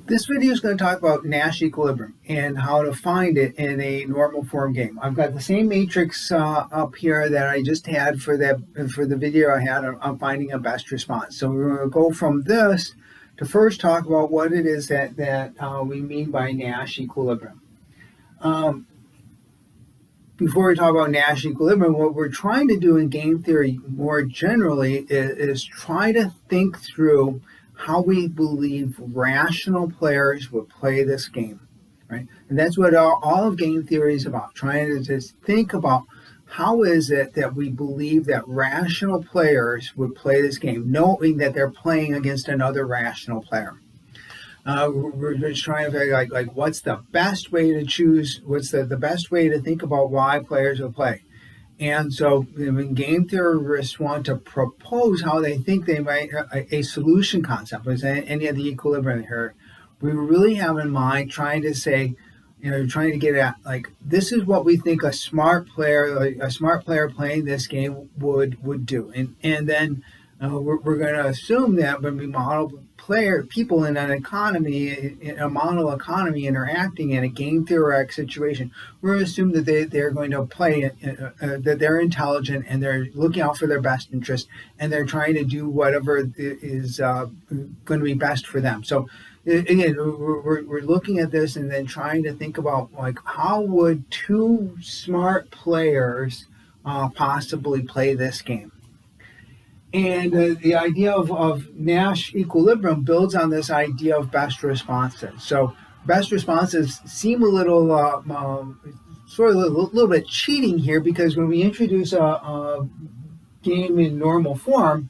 This video is going to talk about Nash equilibrium and how to find it in a normal form game. I've got the same matrix up here that I just had for the video I had on finding a best response. So we're going to go from this to first talk about what it is that we mean by Nash equilibrium. Before we talk about Nash equilibrium, what we're trying to do in game theory more generally is try to think through how we believe rational players would play this game, right? And that's what all of game theory is about, trying to just think about how is it that we believe that rational players would play this game, knowing that they're playing against another rational player. We're just trying to figure like what's the best way to choose, what's the best way to think about why players will play. And so when game theorists want to propose how they think they might, a solution concept, was any of the equilibrium here, we really have in mind trying to say, trying to get at like, this is what we think a smart player playing this game would do. And then we're going to assume that when we model people in an economy, in a model economy interacting in a game theoretic situation, we're going to assume that they're going to play that they're intelligent and they're looking out for their best interest and they're trying to do whatever is going to be best for them. So again, we're looking at this and then trying to think about like how would two smart players possibly play this game. And the idea of Nash equilibrium builds on this idea of best responses. So best responses seem a little, sort of a little bit cheating here, because when we introduce a game in normal form,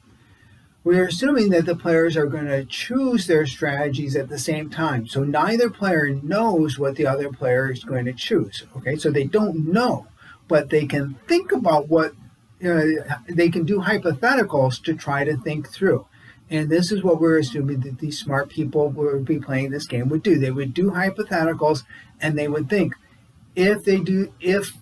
we're assuming that the players are going to choose their strategies at the same time. So neither player knows what the other player is going to choose. Okay, so they don't know, but they can think about what they can do hypotheticals to try to think through. And this is what we're assuming that these smart people who would be playing this game would do. They would do hypotheticals and they would think, if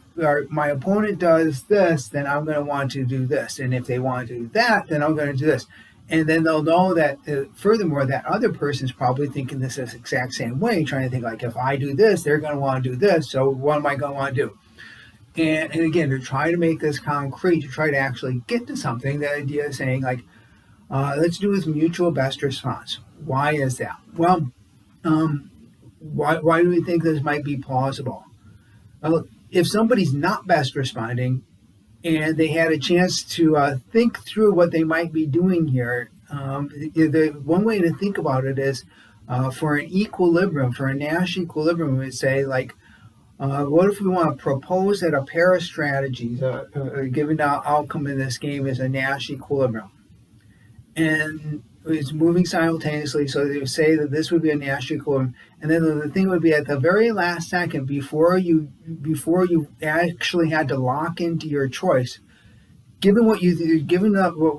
my opponent does this, then I'm going to want to do this. And if they want to do that, then I'm going to do this. And then they'll know that, furthermore, that other person's probably thinking this exact same way, trying to think like, if I do this, they're going to want to do this. So what am I going to want to do? And again, to try to make this concrete, to try to actually get to something, the idea is saying like, let's do with mutual best response. Why is that? Well, why do we think this might be plausible? If somebody's not best responding and they had a chance to think through what they might be doing here, the one way to think about it is for an equilibrium, for a Nash equilibrium, we would say like, what if we want to propose that a pair of strategies, given the outcome in this game, is a Nash equilibrium, and it's moving simultaneously? So they would say that this would be a Nash equilibrium, and then the thing would be at the very last second, before you actually had to lock into your choice, given what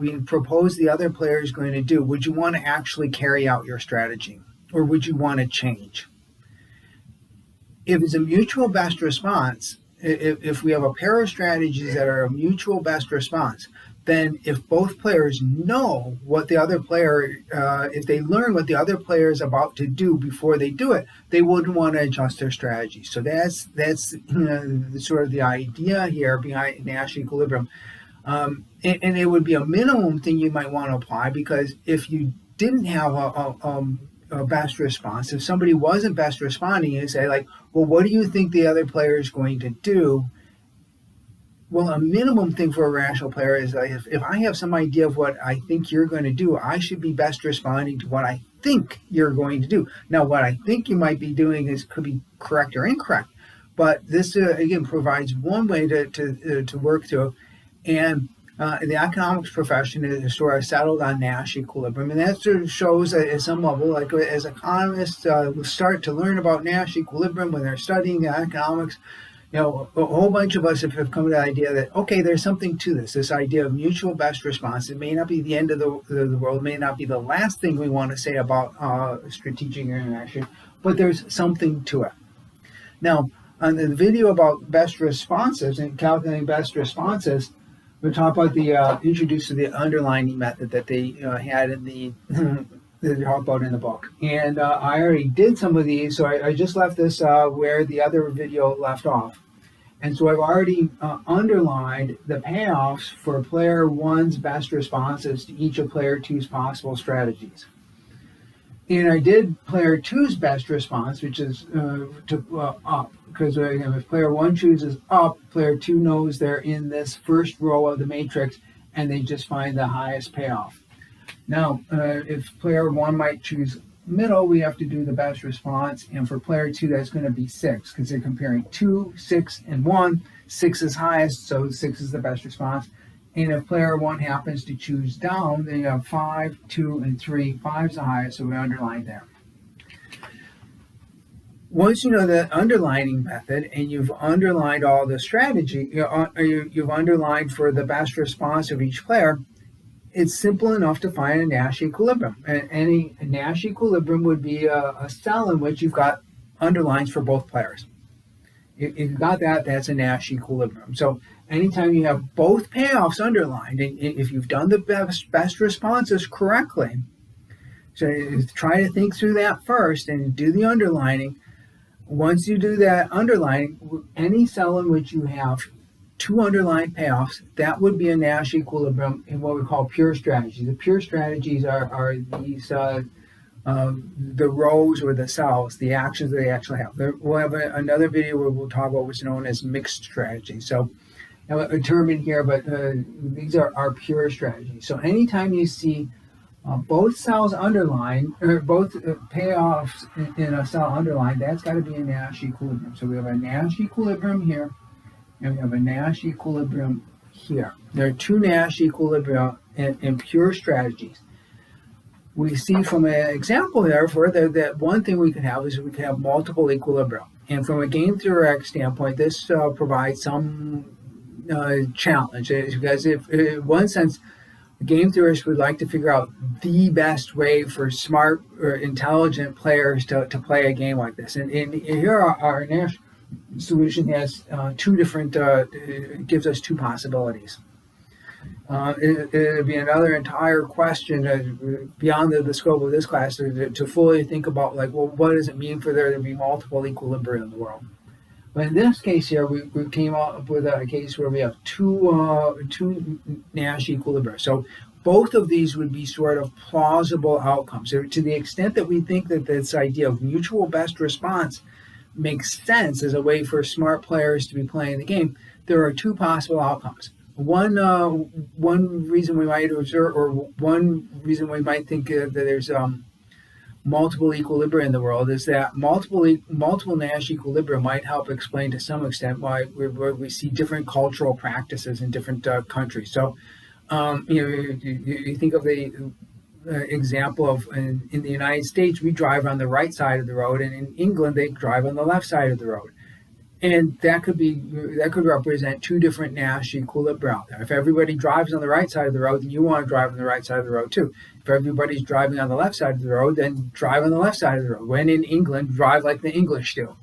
we propose the other player is going to do, would you want to actually carry out your strategy, or would you want to change? If it's a mutual best response, if we have a pair of strategies that are a mutual best response, then if both players know what the other player, if they learn what the other player is about to do before they do it, they wouldn't want to adjust their strategy. So that's sort of the idea here behind Nash equilibrium. And it would be a minimum thing you might want to apply, because if you didn't have a best response, if somebody wasn't best responding, you say like, well, what do you think the other player is going to do? Well, a minimum thing for a rational player is like, if I have some idea of what I think you're going to do, I should be best responding to what I think you're going to do. Now, what I think you might be doing could be correct or incorrect, but this again provides one way to work through. And the economics profession is sort of settled on Nash equilibrium, and that sort of shows at some level, like as economists start to learn about Nash equilibrium when they're studying economics, a whole bunch of us have come to the idea that, okay, there's something to this idea of mutual best response. It may not be the end of the world, may not be the last thing we want to say about strategic interaction, but there's something to it. Now, on the video about best responses and calculating best responses, we talk about the introduce to the underlining method that they had in the that they talk about in the book. And I already did some of these, so I just left this where the other video left off. And so I've already underlined the payoffs for player one's best responses to each of player two's possible strategies. And I did player two's best response, which is to up, because if player one chooses up, player two knows they're in this first row of the matrix, and they just find the highest payoff. Now, if player one might choose middle, we have to do the best response, and for player two, that's going to be 6, because they're comparing 2, 6, and 1. 6 is highest, so 6 is the best response. And if player one happens to choose down, then you have 5, 2, and 3. 5 is the highest, so we underline there. Once you know the underlining method and you've underlined all the strategy, you've underlined for the best response of each player, it's simple enough to find a Nash equilibrium. And any Nash equilibrium would be a cell in which you've got underlines for both players. If you've got that, that's a Nash equilibrium. So anytime you have both payoffs underlined, and if you've done the best responses correctly, so try to think through that first and do the underlining. Once you do that underlining, any cell in which you have 2 underlined payoffs, that would be a Nash equilibrium in what we call pure strategies. The pure strategies are these the rows or the cells, the actions that they actually have. We'll have another video where we'll talk about what's known as mixed strategies. So a term in here, but these are pure strategies. So anytime you see both cells underlined, or both payoffs in a cell underlined, that's got to be a Nash equilibrium. So we have a Nash equilibrium here, and we have a Nash equilibrium here. There are 2 Nash equilibria in pure strategies. We see from an example there that one thing we can have is we can have multiple equilibria. And from a game theoretic standpoint, this provides some challenge, because if in one sense, game theorists would like to figure out the best way for smart or intelligent players to play a game like this. And here our Nash solution has 2 different, gives us 2 possibilities. It would be another entire question beyond the scope of this class to fully think about, like, well, what does it mean for there to be multiple equilibria in the world? But in this case here, we came up with a case where we have two Nash equilibria. So both of these would be sort of plausible outcomes. So to the extent that we think that this idea of mutual best response makes sense as a way for smart players to be playing the game, there are 2 possible outcomes. One reason we might observe, or one reason we might think that there's multiple equilibria in the world, is that multiple Nash equilibria might help explain to some extent why we see different cultural practices in different countries. So, you think of the example of in the United States, we drive on the right side of the road, and in England they drive on the left side of the road. And that could represent 2 different Nash equilibria out there. If everybody drives on the right side of the road, then you want to drive on the right side of the road too. If everybody's driving on the left side of the road, then drive on the left side of the road. When in England, drive like the English do.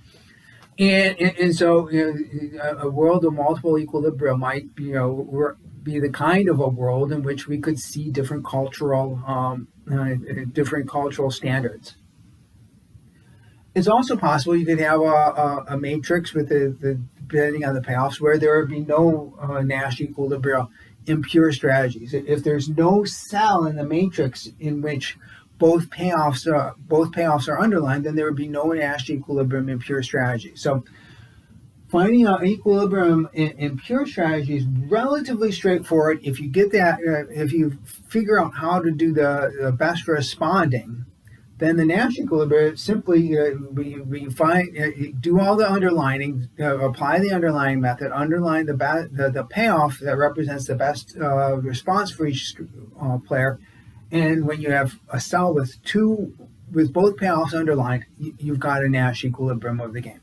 And so a world of multiple equilibria might be the kind of a world in which we could see different cultural standards. It's also possible you could have a matrix with depending on the payoffs, where there would be no Nash equilibria in pure strategies. If there's no cell in the matrix in which both payoffs are underlined, then there would be no Nash equilibrium in pure strategy. So finding out equilibrium in pure strategy is relatively straightforward if you get that. If you figure out how to do the best responding, then the Nash equilibrium simply we find do all the underlining, apply the underlining method, underline the payoff that represents the best response for each player, and when you have a cell with both payoffs underlined, you've got a Nash equilibrium of the game.